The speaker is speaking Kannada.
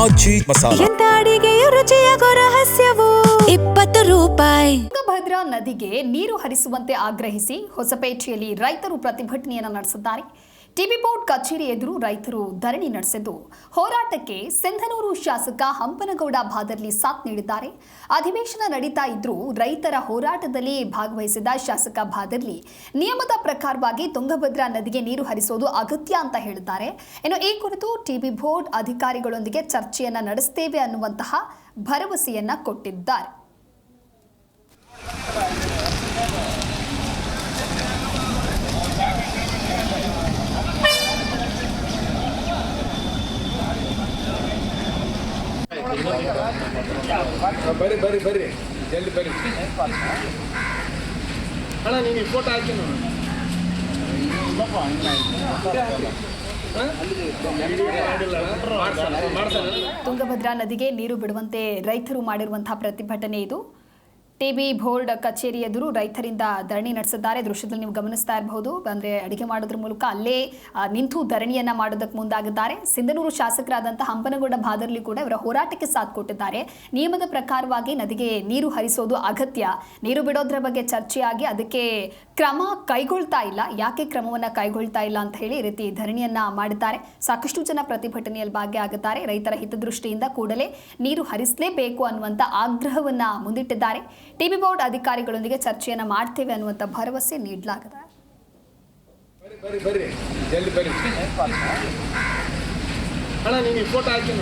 ಆಚಿ ಮಸಾಲ. ಎಂತ ಅಡಿಗೆಯ ರುಚಿಯಾಗೋ ರಹಸ್ಯವು 20 ರೂಪಾಯಿ. ತುಂಗಭದ್ರಾ ನದಿಗೆ ನೀರು ಹರಿಸುವಂತೆ ಆಗ್ರಹಿಸಿ ಹೊಸಪೇಟೆಯಲ್ಲಿ ರೈತರು ಪ್ರತಿಭಟನೆಯನ್ನು ನಡೆಸಿದ್ದಾರೆ. ಟಿಬಿ ಬೋರ್ಡ್ ಕಚೇರಿ ಎದುರು ರೈತರು ಧರಣಿ ನಡೆಸಿದ್ದು ಹೋರಾಟಕ್ಕೆ ಸಿಂಧನೂರು ಶಾಸಕ ಹಂಪನಗೌಡ ಭಾದರ್ಲಿ ಸಾಥ್ ನೀಡಿದ್ದಾರೆ. ಅಧಿವೇಶನ ನಡೀತಾ ಇದ್ರೂ ರೈತರ ಹೋರಾಟದಲ್ಲಿ ಭಾಗವಹಿಸಿದ ಶಾಸಕ ಭಾದರ್ಲಿ ನಿಯಮದ ಪ್ರಕಾರವಾಗಿ ತುಂಗಭದ್ರಾ ನದಿಗೆ ನೀರು ಹರಿಸೋದು ಅಗತ್ಯ ಅಂತ ಹೇಳಿದ್ದಾರೆ. ಇನ್ನು ಈ ಕುರಿತು ಟಿಬಿ ಬೋರ್ಡ್ ಅಧಿಕಾರಿಗಳೊಂದಿಗೆ ಚರ್ಚೆಯನ್ನ ನಡೆಸುತ್ತೇವೆ ಅನ್ನುವಂತಹ ಭರವಸೆಯನ್ನ ಕೊಟ್ಟಿದ್ದಾರೆ. ಬರ್ರಿ ಜಲ್ದಿ ಬರ್ರಿ ಅಣ್ಣ ನೀನು ಫೋಟೋ ಹಾಕಿ ತುಂಗಭದ್ರಾ ನದಿಗೆ ನೀರು ಬಿಡುವಂತೆ ರೈತರು ಮಾಡಿರುವಂತಹ ಪ್ರತಿಭಟನೆ ಇದು. ಟಿಬಿ ಬೋರ್ಡ್ ಕಚೇರಿ ಎದುರು ರೈತರಿಂದ ಧರಣಿ ನಡೆಸಿದ್ದಾರೆ. ದೃಶ್ಯದಲ್ಲಿ ನೀವು ಗಮನಿಸ್ತಾ ಇರಬಹುದು. ಅಂದರೆ ಅಡಿಗೆ ಮಾಡೋದ್ರ ಮೂಲಕ ಅಲ್ಲೇ ನಿಂತು ಧರಣಿಯನ್ನ ಮಾಡೋದಕ್ಕೆ ಮುಂದಾಗಿದ್ದಾರೆ. ಸಿಂಧನೂರು ಶಾಸಕರಾದಂತಹ ಹಂಪನಗೌಡ ಭಾದರ್ಲಿ ಕೂಡ ಇವರ ಹೋರಾಟಕ್ಕೆ ಸಾಥ್ ಕೊಟ್ಟಿದ್ದಾರೆ. ನಿಯಮದ ಪ್ರಕಾರವಾಗಿ ನದಿಗೆ ನೀರು ಹರಿಸೋದು ಅಗತ್ಯ, ನೀರು ಬಿಡೋದ್ರ ಬಗ್ಗೆ ಚರ್ಚೆಯಾಗಿ ಅದಕ್ಕೆ ಕ್ರಮ ಕೈಗೊಳ್ತಾ ಇಲ್ಲ, ಯಾಕೆ ಕ್ರಮವನ್ನು ಕೈಗೊಳ್ತಾ ಇಲ್ಲ ಅಂತ ಹೇಳಿ ಈ ರೀತಿ ಧರಣಿಯನ್ನ ಮಾಡಿದ್ದಾರೆ. ಸಾಕಷ್ಟು ಜನ ಪ್ರತಿಭಟನೆಯಲ್ಲಿ ಭಾಗಿಯಾಗಿದ್ದಾರೆ. ರೈತರ ಹಿತದೃಷ್ಟಿಯಿಂದ ಕೂಡಲೇ ನೀರು ಹರಿಸಲೇಬೇಕು ಅನ್ನುವಂಥ ಆಗ್ರಹವನ್ನ ಮುಂದಿಟ್ಟಿದ್ದಾರೆ. ಟಿಬಿ ಬೋರ್ಡ್ ಅಧಿಕಾರಿಗಳೊಂದಿಗೆ ಚರ್ಚೆಯನ್ನ ಮಾಡ್ತೇವೆ ಅನ್ನುವಂಥ ಭರವಸೆ ನೀಡಲಾಗಿದೆ. ಜಲ್ದಿ ಬರ್ರಿ ಅಣ್ಣ ನೀನು ಫೋಟೋ ಹಾಕಿ